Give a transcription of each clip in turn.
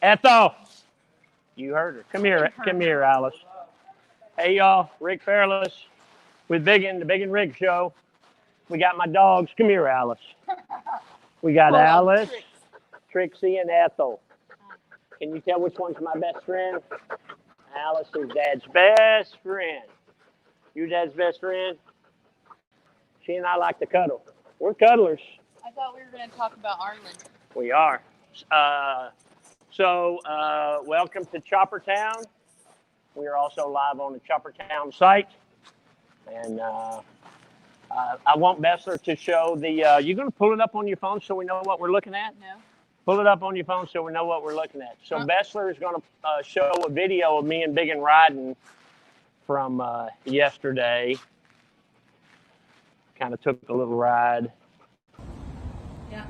Ethel, you heard her. Come here, Alice. Hey, y'all. Rick Fairless with the Bigun Rick show. We got my dogs. Come here, Alice. We got Alice, Trixie, and Ethel. Can you tell which one's my best friend? Alice is Dad's best friend. You Dad's best friend? She and I like to cuddle. We're cuddlers. I thought we were going to talk about Arlen. We are. Welcome to Choppertown. We are also live on the Choppertown site. And I want Bessler to show the, you're going to pull it up on your phone so we know what we're looking at? No. Pull it up on your phone so we know what we're looking at. So Bessler is going to show a video of me and Bigun riding from yesterday. Kind of took a little ride. Yeah.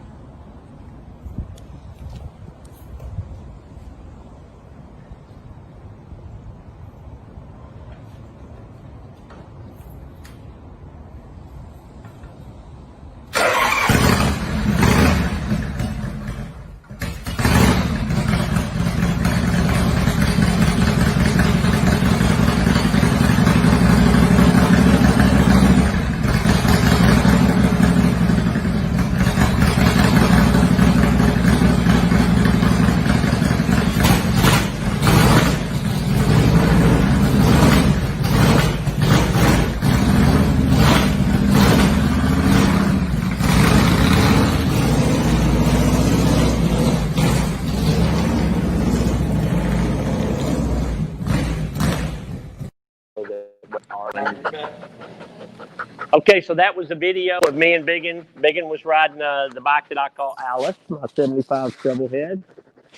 Okay, so that was the video of me and Bigun. Bigun was riding the bike that I call Alice, my 75 Shovelhead.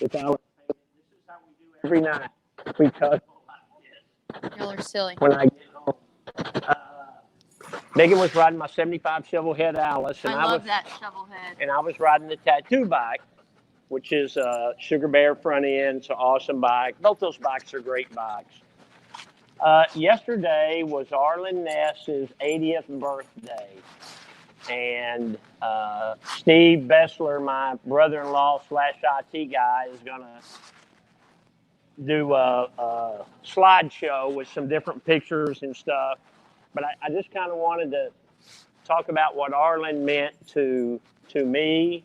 With Alice. This is how we do every night. We cuddle like this. Y'all are silly. When I get home. Bigun was riding my 75 Shovelhead Alice. And I love that Shovelhead. And I was riding the tattoo bike, which is a Sugar Bear front end. It's an awesome bike. Both those bikes are great bikes. Yesterday was Arlen Ness's 80th birthday, and Steve Bessler, my brother-in-law / IT guy, is going to do a slideshow with some different pictures and stuff. But I just kind of wanted to talk about what Arlen meant to me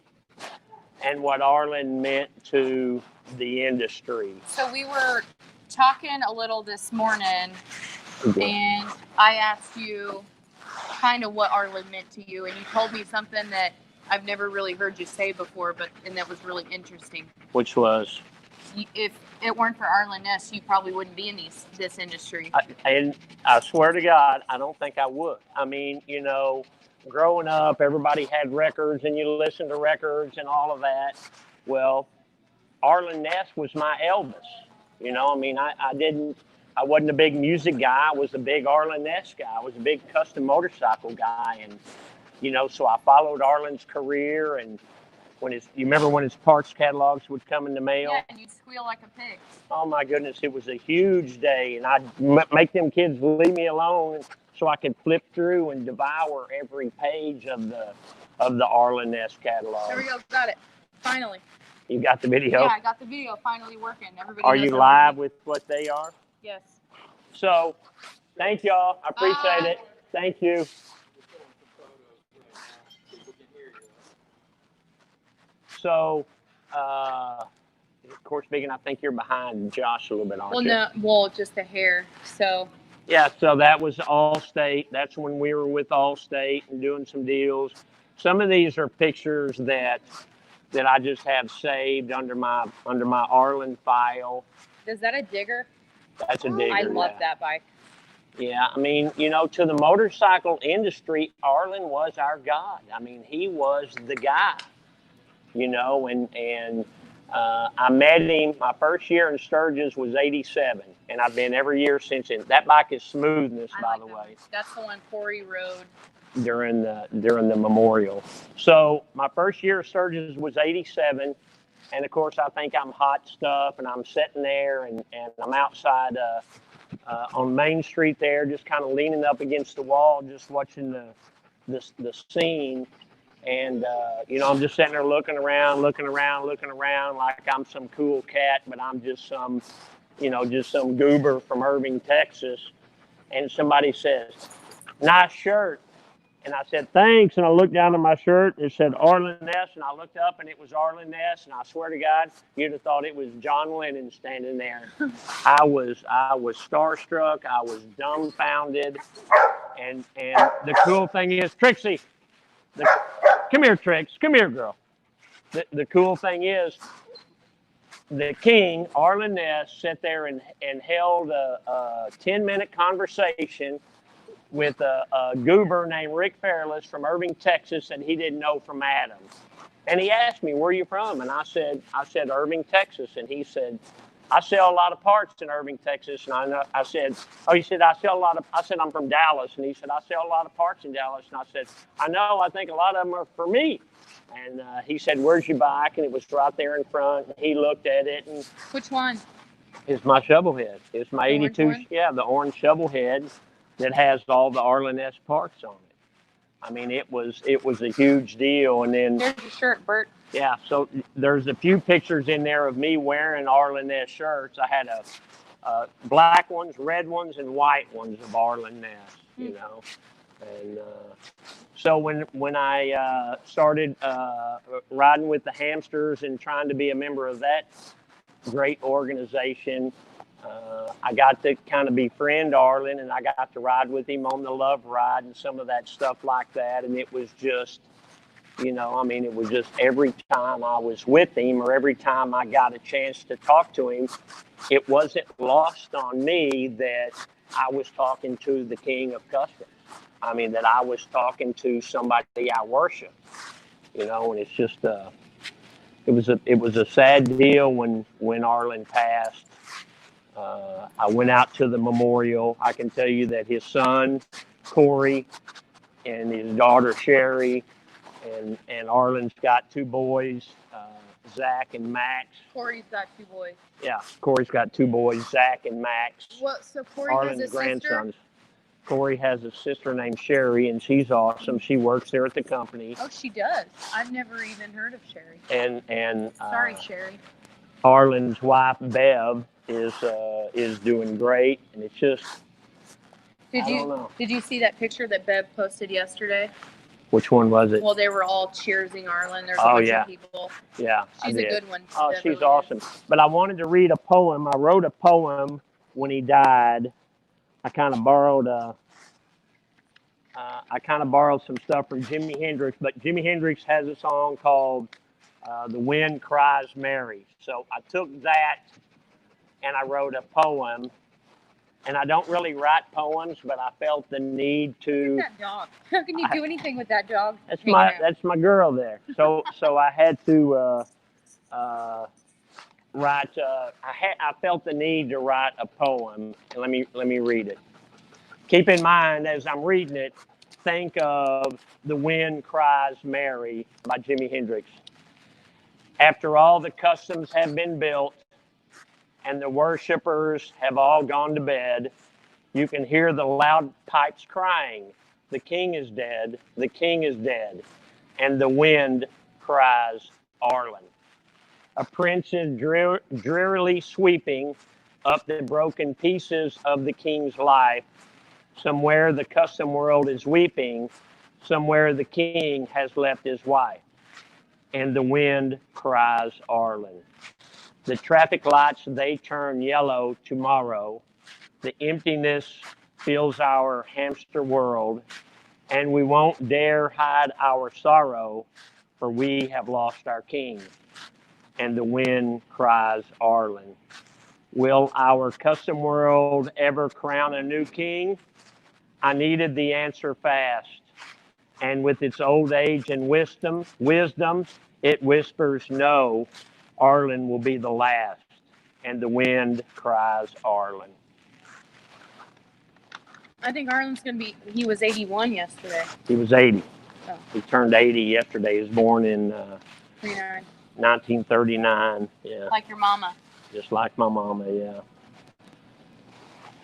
and what Arlen meant to the industry. So we were talking a little this morning, and I asked you kind of what Arlen meant to you, and you told me something that I've never really heard you say before, and that was really interesting. Which was? If it weren't for Arlen Ness, you probably wouldn't be in this industry. And I swear to God, I don't think I would. I mean, you know, growing up, everybody had records, and you listened to records and all of that. Well, Arlen Ness was my Elvis. You know, I mean, I wasn't a big music guy. I was a big Arlen Ness guy. I was a big custom motorcycle guy. And, you know, so I followed Arlen's career. And you remember when his parts catalogs would come in the mail? Yeah, and you'd squeal like a pig. Oh, my goodness. It was a huge day. And I'd make them kids leave me alone so I could flip through and devour every page of the Arlen Ness catalog. There we go. Got it. Finally. You got the video? Yeah, I got the video finally working. Everybody are you live with what they are? Yes. So, thank y'all. I appreciate it. Thank you. So, of course, Bigun, I think you're behind Josh a little bit, aren't you? Well, just the hair. So. Yeah, so that was Allstate. That's when we were with Allstate and doing some deals. Some of these are pictures that I just have saved under my Arlen file. Is that a digger? That's a digger. I love that bike. Yeah, I mean, you know, to the motorcycle industry, Arlen was our god. I mean, he was the guy, you know, and I met him, my first year in Sturgis was 87, and I've been every year since then. That bike is smoothness, by the way. That's the one Corey rode during the memorial. So my first year of Sturgis was 87, and of course I think I'm hot stuff, and I'm sitting there and I'm outside on Main Street there, just kind of leaning up against the wall, just watching the scene. And, I'm just sitting there looking around like I'm some cool cat, but I'm just some, just some goober from Irving, Texas. And somebody says, nice shirt. And I said, thanks. And I looked down at my shirt. It said Arlen Ness. And I looked up and it was Arlen Ness. And I swear to God, you'd have thought it was John Lennon standing there. I was starstruck. I was dumbfounded. And the cool thing is, Trixie, come here, Trix. Come here, girl. The cool thing is, the king, Arlen Ness, sat there and held a 10-minute conversation with a goober named Rick Fairless from Irving, Texas, that he didn't know from Adam. And he asked me, where are you from? And I said, Irving, Texas. And he said, I sell a lot of parts in Irving, Texas. And I said, oh, he said, I said, I'm from Dallas. And he said, I sell a lot of parts in Dallas. And I said, I know, I think a lot of them are for me. And he said, where's your bike? And it was right there in front. And he looked at it. And which one? It's my shovel head. It's my The 82, the orange shovel head that has all the Arlen Ness parts on it. I mean, it was a huge deal. And then there's your shirt, Bert. Yeah, so there's a few pictures in there of me wearing Arlen Ness shirts. I had black ones, red ones, and white ones of Arlen Ness, And so when I started riding with the hamsters and trying to be a member of that great organization, I got to kind of befriend Arlen, and I got to ride with him on the Love Ride and some of that stuff like that. And it was just, it was just every time I was with him or every time I got a chance to talk to him, it wasn't lost on me that I was talking to the King of Customs. I mean, that I was talking to somebody I worship, and it's just, it was a sad deal when Arlen passed. I went out to the memorial. I can tell you that his son, Corey, and his daughter, Sherry, and Arlen's got two boys, Zach and Max. Corey's got two boys. Yeah, Corey's got two boys, Zach and Max. What? So Corey Arlen's has a grandsons. sister? Corey has a sister named Sherry, and she's awesome. She works there at the company. Oh, she does. I've never even heard of Sherry. And sorry, Sherry. Arlen's wife, Bev, is doing great, and it's just. I don't know. Did you see that picture that Bev posted yesterday? Which one was it? Well, they were all cheersing Arlen. There's a bunch of people. Yeah, she's a good one. Oh, she's awesome. But I wanted to read a poem. I wrote a poem when he died. I kind of borrowed some stuff from Jimi Hendrix, but Jimi Hendrix has a song called "The Wind Cries Mary." So I took that and I wrote a poem. And I don't really write poems, but I felt the need to. Look at that dog. How can you do anything with that dog? That's my girl there. So I had to write. I felt the need to write a poem. Let me read it. Keep in mind as I'm reading it, think of "The Wind Cries Mary" by Jimi Hendrix. After all the customs have been built, and the worshipers have all gone to bed, you can hear the loud pipes crying, "The king is dead, the king is dead," and the wind cries, "Arlen." A prince is drearily sweeping up the broken pieces of the king's life. Somewhere the custom world is weeping, somewhere the king has left his wife, and the wind cries, "Arlen." The traffic lights, they turn yellow tomorrow. The emptiness fills our hamster world, and we won't dare hide our sorrow, for we have lost our king. And the wind cries, "Arlen." Will our custom world ever crown a new king? I needed the answer fast, and with its old age and wisdom, it whispers no. Arlen will be the last, and the wind cries, "Arlen." I think Arlen's going to be, he was 81 yesterday. He was 80. Oh. He turned 80 yesterday. He was born in 1939. Yeah. Like your mama. Just like my mama, yeah.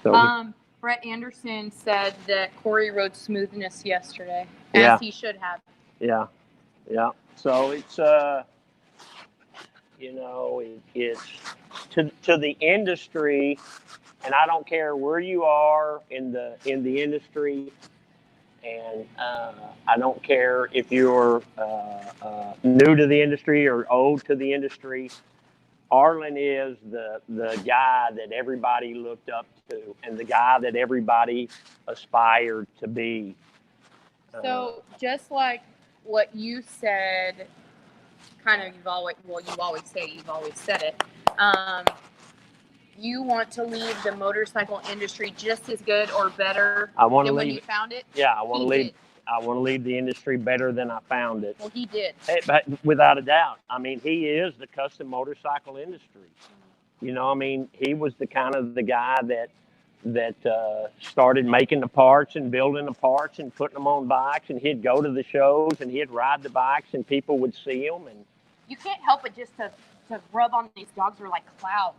So Brett Anderson said that Corey rode smoothness yesterday, yeah. as he should have. Yeah. Yeah. So it's you know, it's to the industry, and I don't care where you are in the industry, and I don't care if you're new to the industry or old to the industry. Arlen is the guy that everybody looked up to, and the guy that everybody aspired to be. So just like what you said, kind of you've always said it. You want to leave the motorcycle industry just as good or better than when you found it? Yeah, I want to leave. I want to leave the industry better than I found it. Well, he did. But without a doubt. I mean, he is the custom motorcycle industry. You know, I mean, he was the kind of the guy that started making the parts and building the parts and putting them on bikes, and he'd go to the shows and he'd ride the bikes and people would see him. And you can't help it just to rub on these dogs are like clouds.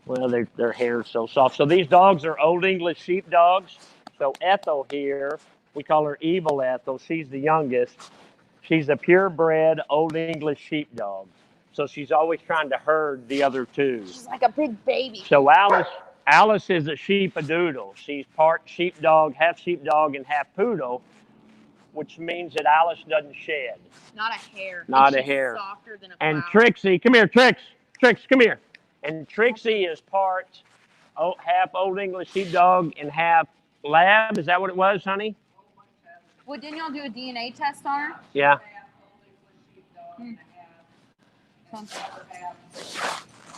Well, their hair is so soft. So these dogs are Old English Sheepdogs. So Ethel here, we call her Evil Ethel. She's the youngest. She's a purebred Old English Sheepdog. So she's always trying to herd the other two. She's like a big baby. So Alice is a sheepadoodle. She's part sheepdog, and half poodle, which means that Alice doesn't shed. Not a hair. Not a hair. Softer than a and cloud. Trixie, come here, Trix, come here. And Trixie is part half Old English Sheepdog and half Lab. Is that what it was, honey? Well, didn't y'all do a DNA test on her? Yeah.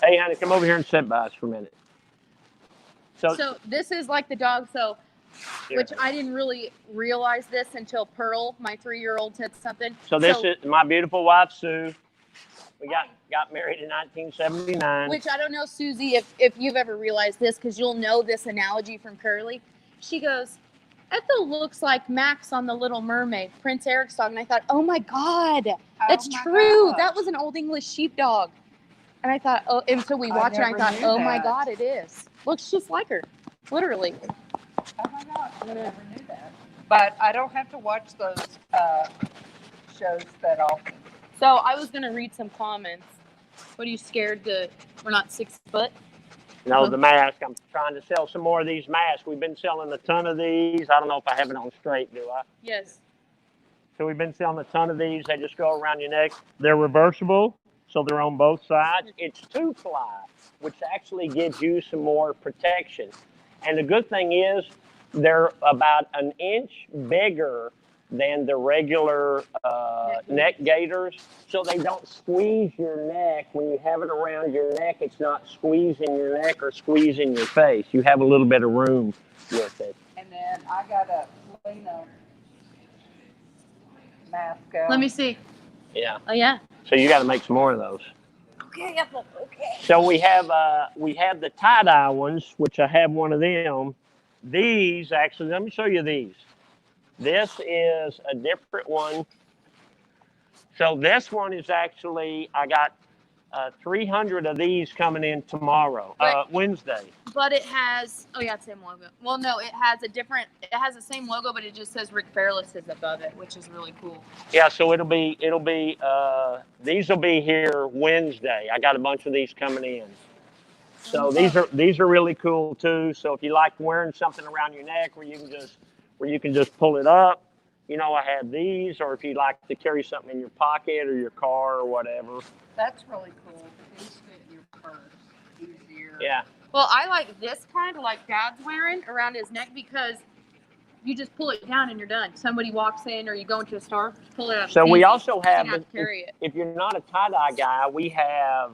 Hey, honey, come over here and sit by us for a minute. So this is like the dog. So, which I didn't really realize this until Pearl, my 3-year-old, said something. So this is my beautiful wife, Sue. We got married in 1979. Which I don't know, Susie, if you've ever realized this, because you'll know this analogy from Curly. She goes, Ethel looks like Max on The Little Mermaid, Prince Eric's dog. And I thought, oh my God, that's true. That was an Old English Sheepdog. And I thought, oh, and so we watched it and I thought, oh my God, it is. Looks just like her, literally. Oh my God, I never knew that. But I don't have to watch those shows that often. So I was going to read some comments. What are you scared to, we're not 6 foot? No, the mask. I'm trying to sell some more of these masks. We've been selling a ton of these. I don't know if I have it on straight, do I? Yes. So we've been selling a ton of these. They just go around your neck. They're reversible, so they're on both sides. It's 2-ply, which actually gives you some more protection. And the good thing is they're about an inch bigger than the regular neck gaiters, so they don't squeeze your neck. When you have it around your neck, it's not squeezing your neck or squeezing your face. You have a little bit of room with it. And then I got a Lena mask. Let me see. Yeah. Oh, yeah. So you got to make some more of those. Okay, Ethel. Okay. So we have the tie-dye ones, which I have one of them. These, actually, let me show you these. This is a different one. So this one is actually, I got 300 of these coming in tomorrow, Wednesday. But it has, oh yeah, it's the same logo. Well, no, it has the same logo, but it just says Rick Fairless is above it, which is really cool. Yeah, so it'll be, these will be here Wednesday. I got a bunch of these coming in. So these are really cool too. So if you like wearing something around your neck where you can just pull it up, you know, I have these, or if you like to carry something in your pocket or your car or whatever. That's really cool. These fit your purse easier. Yeah. Well, I like this kind, like Dad's wearing around his neck, because you just pull it down and you're done. Somebody walks in or you go into a store, just pull it out. So we also have, carry it. If you're not a tie-dye guy, we have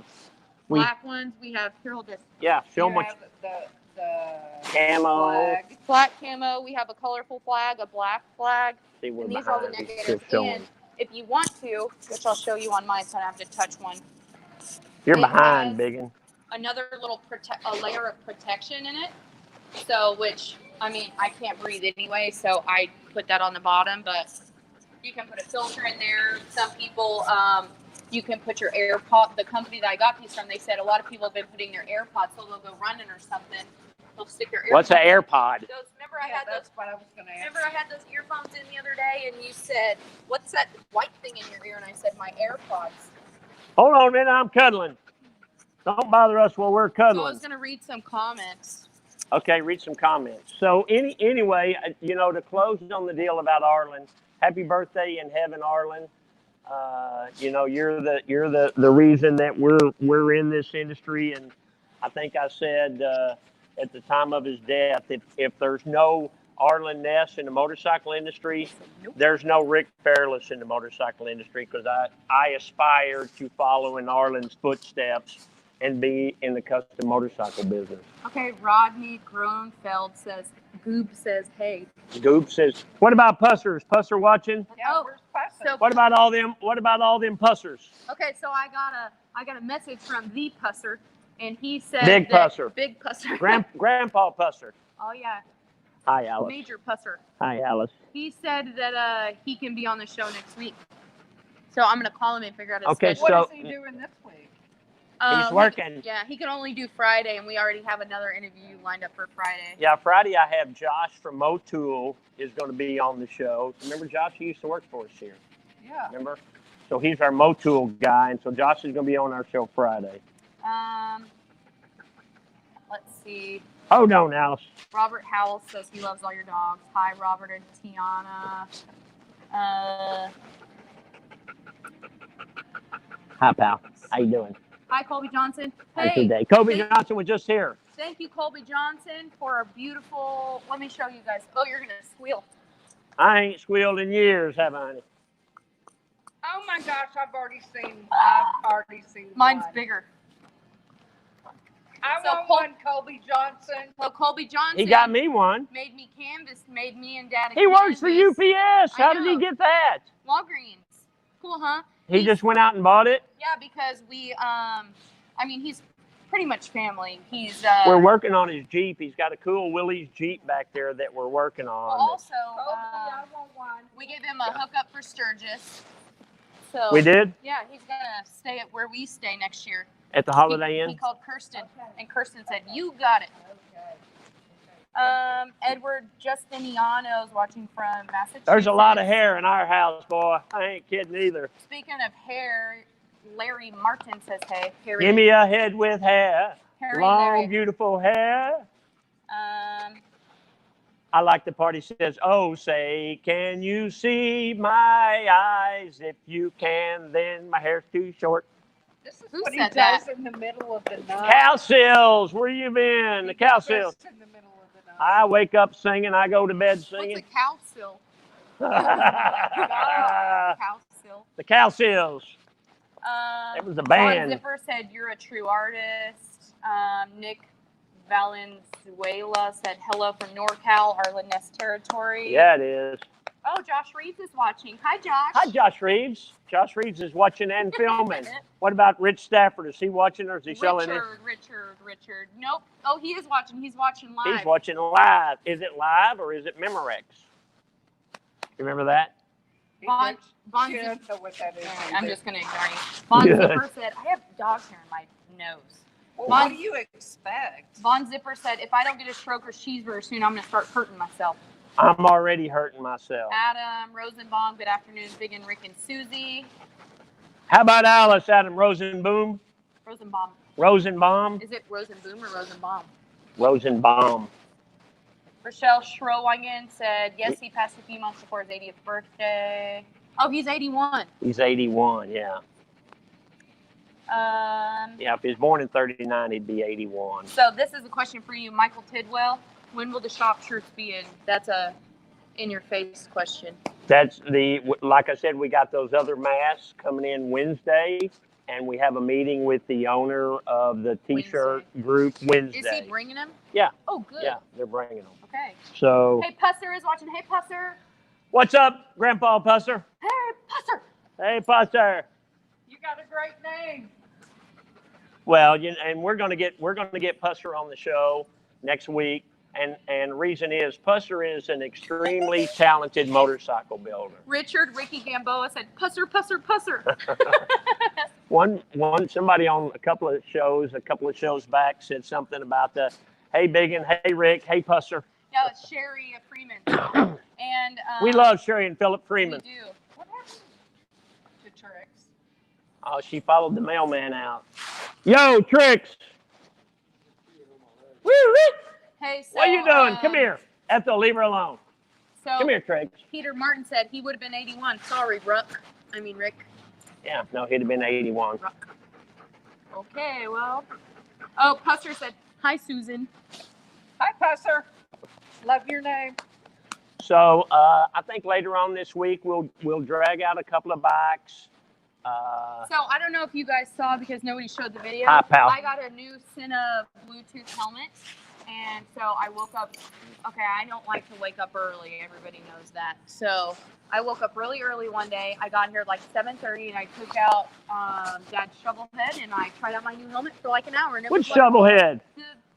black ones. We have, here, hold this. Yeah, show them what the camo. Black camo. We have a colorful flag, a black flag. See, we're and these are the behind. neck gaiters. And if you want to, which I'll show you on mine, so I don't have to touch one. You're behind, Bigun. Another little a layer of protection in it. So, which, I mean, I can't breathe anyway, so I put that on the bottom, but you can put a filter in there. Some people, you can put your AirPod. The company that I got these from, they said a lot of people have been putting their AirPods, so they'll go running or something. They'll stick their AirPods. What's an AirPod? Remember I had that's what I was going to ask. Remember I had those earphones in the other day, day and you said, "What's that white thing in your ear?" And I said, "My AirPods." Hold on a minute, I'm cuddling. Don't bother us while we're So I cuddling. was gonna read some comments. Okay, read some comments. So anyway, you know, to close on the deal about Arlen, happy birthday in heaven, Arlen. You know, you're the reason that we're in this industry, and I think I said at the time of his death, if there's no Arlen Ness in the motorcycle industry, there's no Rick Fairless in the motorcycle industry, because I aspire to follow in Arlen's footsteps and be in the custom motorcycle business. Okay, Rodney Gronfeld says, "Goob says, hey." Goob says, "What about Pusser? Is Pusser watching? Yeah, where's Pusser? So What about all them? What about all them Pussers? okay, so I got a message from the Pusser, and he said Big that, Pusser. Big Pusser. Grandpa Pusser. Oh yeah, Hi, Alice. Major Pusser. Hi, Alice. He said that he can be on the show next week. So I'm gonna call him and figure out his Okay, schedule. What so- is he doing this week? He's working. He can only do Friday, and we already have another interview lined up for Friday. Yeah, Friday I have Josh from Motul is going to be on the show. Remember Josh? He used to work for us here. Yeah. Remember? So he's our Motul guy, and so Josh is going to be on our show Friday. Let's see. Hold on, Alice. Robert Howell says he loves all your dogs. Hi, Robert and Tiana. Hi, pal. How you doing? Hi, Colbi Johnson. How's Hey, your day? Colbi Johnson was just here. thank you, Colbi Johnson, for a beautiful. Let me show you guys. Oh, you're gonna squeal. I ain't squealed in years, have I, honey? Oh my gosh, I've already seen Mine's one. bigger. I So want one, Colby Johnson. So Colbi Johnson. He got me one. Made me canvas. Made me and Dad. He works for canvas. UPS. I How did he know. get that? Walgreens. Cool, huh? He just went out and bought it? Yeah, because we I mean, he's pretty much family. He's We're working on his Jeep. He's got a cool Willys Jeep back there that we're working on. well, also Colby, I want one. we gave him a hookup for Sturgis. So We did? Yeah, he's gonna stay at where we stay next year. At the Holiday He Inn? called Kirsten, and Kirsten said, "You got it." Edward Justiniano's watching from Massachusetts. There's a lot of hair in our house, boy. I ain't kidding either. Speaking of hair, Larry Martin says, "Hey, Harry." Give me a head with hair. Harry, Long, Larry. beautiful hair. Um, I like the part he says, "Oh, say, can you see my eyes? If you can, then my hair's too short." This is Who what he said does that? in the middle of the night. Cow sills, where you been? The He cow does this sills. in the middle of the night. I wake up singing. I go to bed what's a singing. cow sill? The Cow sill. cow sills. It was a band. Von Zipper said, "You're a true artist." Nick Valenzuela said, "Hello from NorCal, Arlen Ness territory." Yeah, it is. Oh, Josh Reeves is watching. Hi, Josh. Hi, Josh Reeves. Josh Reeves is watching and filming. What about Rich Stafford? Is he watching or is he selling it? Richard. Nope. Oh, he is watching. He's watching live. He's watching live. Is it live or is it Memorex? You remember that? Von She Zipper. doesn't know what that is. I'm just going to ignore you. Von Good. Zipper said, "I have dog hair in my nose." Well, Von- what do you expect? Von Zipper said, "If I don't get a Stroker's cheeseburger soon, I'm going to start hurting myself." I'm already hurting myself. Adam Rosenbaum, good afternoon. Bigun Rick and Susie. How about Alice, Adam Rosenboom? Rosenbaum. Rosenbaum? Is it Rosenboom or Rosenbaum? Rosenbaum. Rochelle Schroewagen said, "Yes, he passed a few months before his 80th birthday." Oh, he's 81. He's 81, yeah. Um, Yeah, if he was born in 39, he'd be 81. So this is a question for you, Michael Tidwell. When will the shop shirts be in? That's a in-your-face question. That's like I said, we got those other masks coming in Wednesday, and we have a meeting with the owner of the T-shirt group Wednesday. Is he bringing them? Yeah. Oh, good. Yeah, they're bringing them. Okay. So, Hey, Pusser is watching. Hey, Pusser. what's up, Grandpa Pusser? Hey, Pusser. Hey, Pusser. You got a great name. Well, and we're gonna get Pusser on the show next week, and reason is Pusser is an extremely talented motorcycle builder. Ricky Gamboa said, "Pusser, Pusser, Pusser." Somebody on a couple of shows back said something about the, "Hey Bigun, hey Rick, hey Pusser." Yeah, it's Sherry Freeman. And We love Sherry and Philip we Freeman. do. What happened to Trix? Oh, she followed the mailman out. Yo, Trix. Woo, woo. Hey, so What are you doing? Come here. Ethel, leave her alone. So Come here, Trix. Peter Martin said he would have been 81. Sorry, Rick. Yeah, no, he'd have been 81. Ruck. Okay, well. Oh, Pusser said, hi, Susan. Hi, Pusser. Love your name. So I think later on this week we'll drag out a couple of bikes. So I don't know if you guys saw because nobody showed the video. Hi, pal. I got a new Sena Bluetooth helmet. And so I woke up, okay, I don't like to wake up early. Everybody knows that. So I woke up really early one day. I got here at like 7:30 and I took out Dad's shovel head and I tried out my new helmet for like an hour. And it Which was like, shovel head?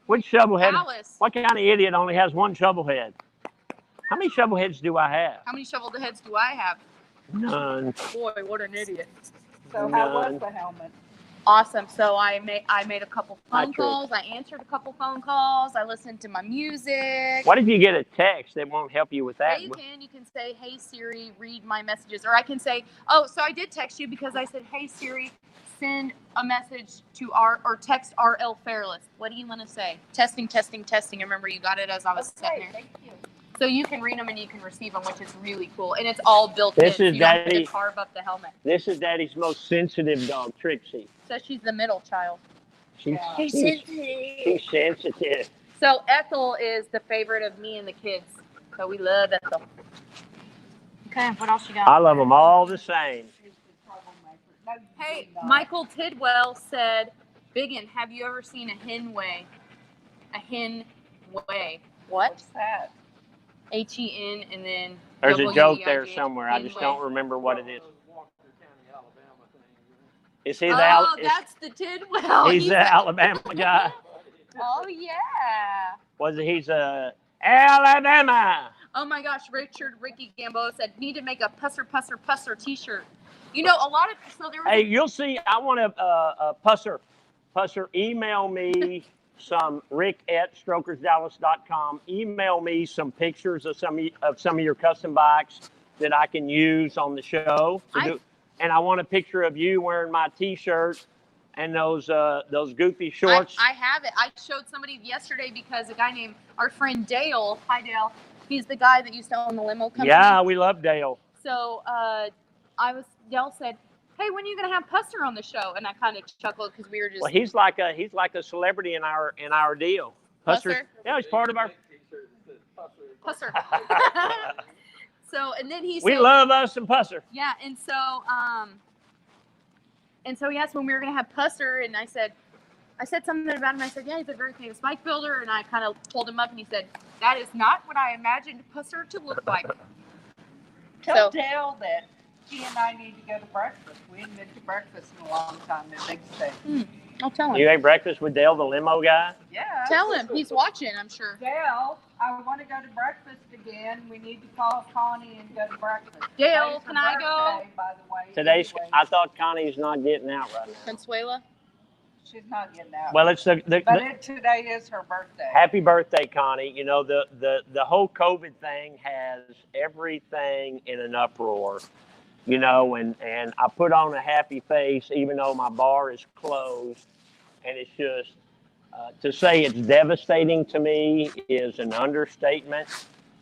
Which shovel head? Alice. What kind of idiot only has one shovel head? How many shovel heads do I have? How many shovel heads do I have? None. Boy, what an idiot. So how was None. the helmet? Awesome. So I made a couple Hi, phone Trish. calls. I answered a couple phone calls. I listened to my music. What if you get a text that won't help you with that? Yeah, you can say, hey Siri, read my messages. Or I can say, oh, so I did text you because I said, hey Siri, send a message to text RL Fairless. What do you want to say? Testing. I remember you got it as I was sitting there. Thank you. So you can read them and you can receive them, which is really cool. And it's all built This in. is So you don't have to Daddy. carve up the helmet. This is Daddy's most sensitive dog, Trixie. So she's the middle child. She's She's sensitive. So Ethel is the favorite of me and the kids. So we love Ethel. Okay, what else you got? I love them all the same. She's the troublemaker. No, you Hey, do not. Michael Tidwell said, Bigun, have you ever seen a hen weigh? A hen weigh. What? What's that? H-E-N and then There's a joke there W-E-I-G-H. somewhere. I just Hen don't weigh. remember what it is. Is he the Oh, that's the Tidwell. he's the Alabama guy? Oh, yeah. He's a Alabama? Oh my gosh, Ricky Gamboa said, need to make a Pusser t-shirt. You know, a lot of, so there was Hey, you'll see. I want to Pusser, email me some rick@strokersdallas.com. Email me some pictures of some of your custom bikes that I can use on the show. And I want a picture of you wearing my T-shirt and those goofy shorts. I have it. I showed somebody yesterday because a guy named our friend Dale, hi Dale, he's the guy that used to own the limo company. Yeah, we love Dale. So Dale said, hey, when are you gonna have Pusser on the show? And I kind of chuckled because we were just. Well, he's like a celebrity in our deal. Pusser? Yeah, he's part of our. Pusser. So and then he said, We love us some Pusser. yeah, and so he asked when we were gonna have Pusser, and I said something about him. I said, yeah, he's a very famous bike builder, and I kind of pulled him up, and he said, that is not what I imagined Pusser to look like. Tell So- Dale that he and I need to go to breakfast. We haven't been to breakfast in a long time at Big State. I'll tell him. You ate breakfast with Dale, the limo guy? Yeah. Tell him he's watching. I'm sure. Dale, I want to go to breakfast again. We need to call Connie and go to breakfast. Dale, Today's her can I go? birthday, by the way. Today's. Anyway, I thought Connie's not getting out right now. Consuela. she's not getting out. Well, it's but today is her birthday. happy birthday, Connie. You know, the whole COVID thing has everything in an uproar. You know, and I put on a happy face even though my bar is closed, and it's just to say it's devastating to me is an understatement.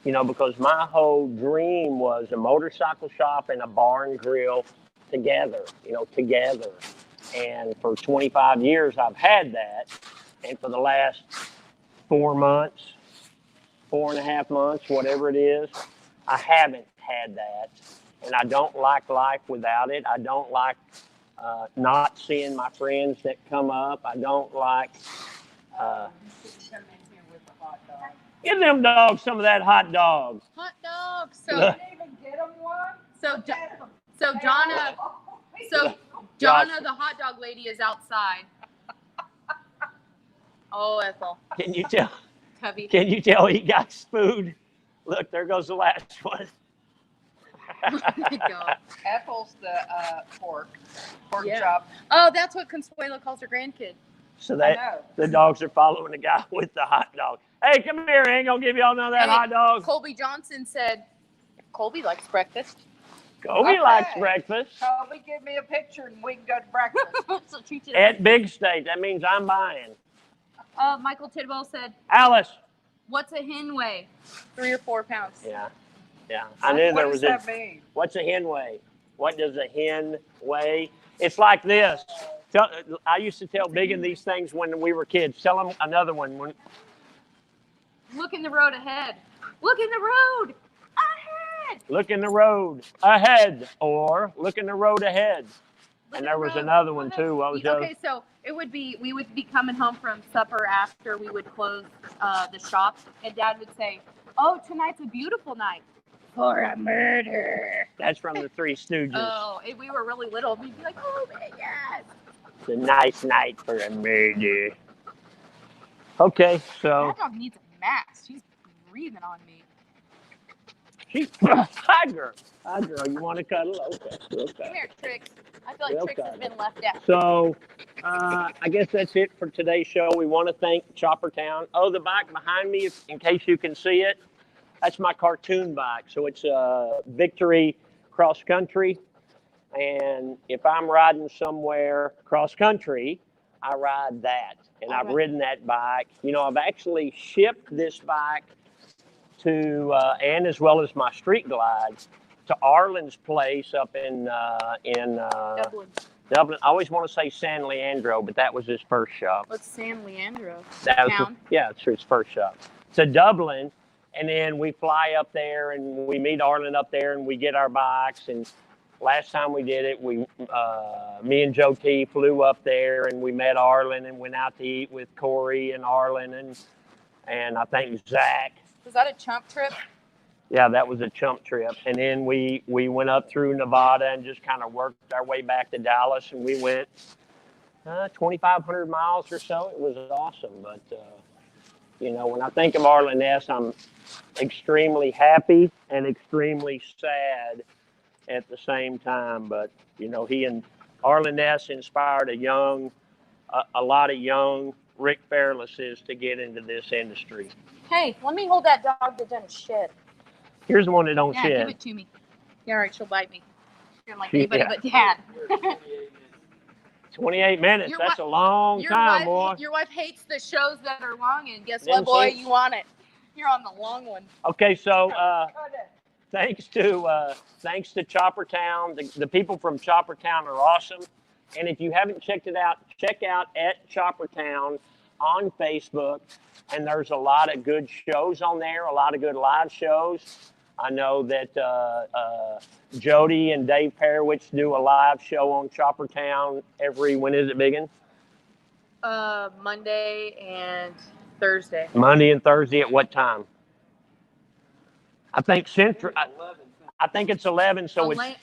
You know, because my whole dream was a motorcycle shop and a bar and grill together. You know, together. And for 25 years I've had that, and for the last 4.5 months, whatever it is, I haven't had that. And I don't like life without it. I don't like not seeing my friends that come up. I don't like Come in here with a hot dog. give them dogs some of that hot dog. Hot dog. You So didn't even get them one? so Get 'em. so Donna Josh. the hot dog lady is outside. Oh, Ethel, Can you tell? Tubby. Can you tell he got his food? Look, there goes the last one. Oh my God. Ethel's the pork Yeah. chop. Oh, that's what Consuela calls her grandkid. So I that know. the dogs are following the guy with the hot dog. Hey, come here! I ain't gonna give y'all none of that Hey, hot dog. Colbi Johnson said, Colby likes breakfast. Colby likes breakfast. Colby, give me a picture and we can go to breakfast. So treat you At Big State, that means I'm buying. Michael Tidwell said, Alice. "What's a hen weigh? 3 or 4 pounds." Yeah. I knew there was What does that mean? What's a hen weigh? What does a hen weigh? It's like this. I used to tell Bigun these things when we were kids. Tell them another one. Look in the road ahead. Look in the road ahead. Look in the road ahead, or look in the road ahead. And there was another one too. What was the other? Okay, so we would be coming home from supper after we would close the shop, and Dad would say, "Oh, tonight's a beautiful night for a murder." That's from the Three Stooges. Oh, if we were really little, we'd be like, "Oh, man, yes." It's a nice night for a murder. Okay, so. That dog needs a mask. She's breathing on me. Hi, girl. You want to cuddle? Okay. Come here, Trix. I feel like Trix has been left out. So, I guess that's it for today's show. We want to thank Chopper Town. Oh, the bike behind me, in case you can see it, that's my cartoon bike. So it's Victory Cross Country. And if I'm riding somewhere cross country, I ride that. And I've ridden that bike. You know, I've actually shipped this bike to, and as well as my street glide, to Arlen's place up in Dublin. I always want to say San Leandro, but that was his first shop. What's San Leandro? It's his first shop. To Dublin, and then we fly up there and we meet Arlen up there and we get our bikes. And last time we did it, me and Joe T flew up there and we met Arlen and went out to eat with Corey and Arlen and I think Zach. Was that a chump trip? Yeah, that was a chump trip. And then we went up through Nevada and just kind of worked our way back to Dallas. And we went 2,500 miles or so. It was awesome. But, you know, when I think of Arlen Ness, I'm extremely happy and extremely sad at the same time. But, you know, he and Arlen Ness inspired a lot of young Rick Fairlesses to get into this industry. Hey, let me hold that dog that doesn't shed. Here's the one that don't shed. Yeah, give it to me. Yeah, all right, she'll bite me. She doesn't like anybody but Dad. 28 minutes. That's a long time, boy. Your wife hates the shows that are long, and guess what, boy? You want it. You're on the long one. Okay, so thanks to Chopper Town. The people from Chopper Town are awesome. And if you haven't checked it out, check out at Chopper Town on Facebook. And there's a lot of good shows on there, a lot of good live shows. I know that Jody and Dave Perowitz do a live show on Chopper Town when is it, Bigun? Monday and Thursday. Monday and Thursday at what time? I think Central. I think it's 11, so 11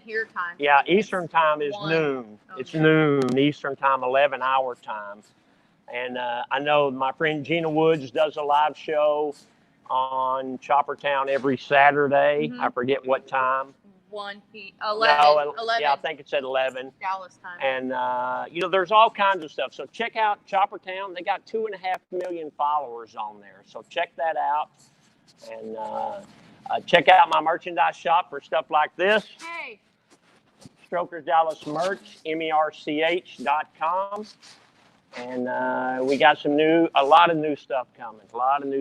here time. Yeah, Eastern time is 1. noon. Okay. It's noon Eastern time, 11 hour time. And I know my friend Gina Woods does a live show on Chopper Town every Saturday. Mm-hmm. I forget what time. 11. No, 11. Yeah, I think it's at 11. Dallas time. And, you know, there's all kinds of stuff. So check out Chopper Town. They got 2.5 million followers on there. So check that out. And check out my merchandise shop for stuff like this. Hey. Strokers Dallas merch, merch.com. And we got a lot of new stuff coming. I don't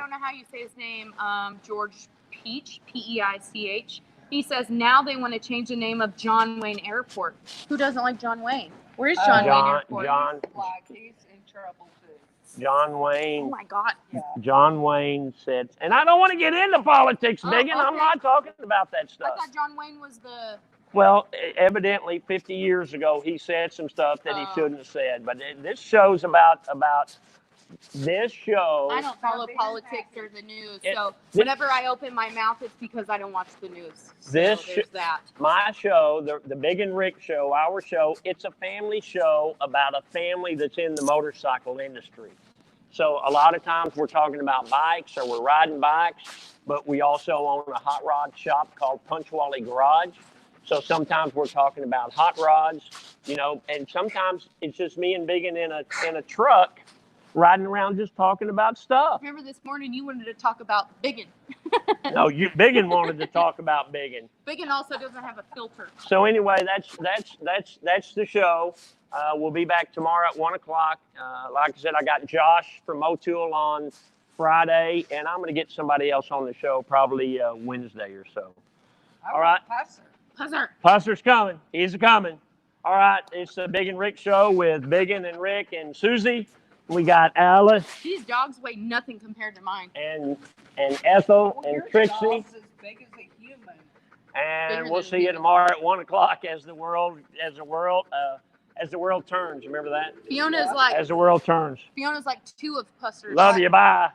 know how you say his name. George Peach, Peich. He says now they want to change the name of John Wayne Airport. Who doesn't like John Wayne? Where is John Wayne Airport? He's in trouble too. John Wayne. Oh my God. Yeah. John Wayne said, and I don't want to get into politics, Bigun. Okay. I'm not talking about that stuff. I thought John Wayne was the. Well, evidently 50 years ago, he said some stuff that he shouldn't have said. But this show's about this show. I don't follow politics or the news. So whenever I open my mouth, it's because I don't watch the news. So there's that. My show, the Bigun Rick show, our show, it's a family show about a family that's in the motorcycle industry. So a lot of times we're talking about bikes or we're riding bikes, but we also own a hot rod shop called Punchwally Garage. So sometimes we're talking about hot rods, you know, and sometimes it's just me and Bigun in a truck riding around just talking about stuff. Remember this morning you wanted to talk about Bigun. No, Bigun wanted to talk about Bigun. Bigun also doesn't have a filter. So anyway, that's the show. We'll be back tomorrow at 1 o'clock. Like I said, I got Josh from Motul on Friday, and I'm going to get somebody else on the show probably Wednesday or so. All right. Pusser. Pusser's coming. He's coming. All right. It's the Bigun Rick show with Bigun and Rick and Susie. We got Alice These dogs weigh nothing compared to mine. and Ethel Well, and your Trixie. dog's as big as a human. And Bigger we'll than see you me. tomorrow at 1 o'clock as the world turns. Remember that? Fiona's like As the world turns. 2 of Pusser's. Love you. Bye.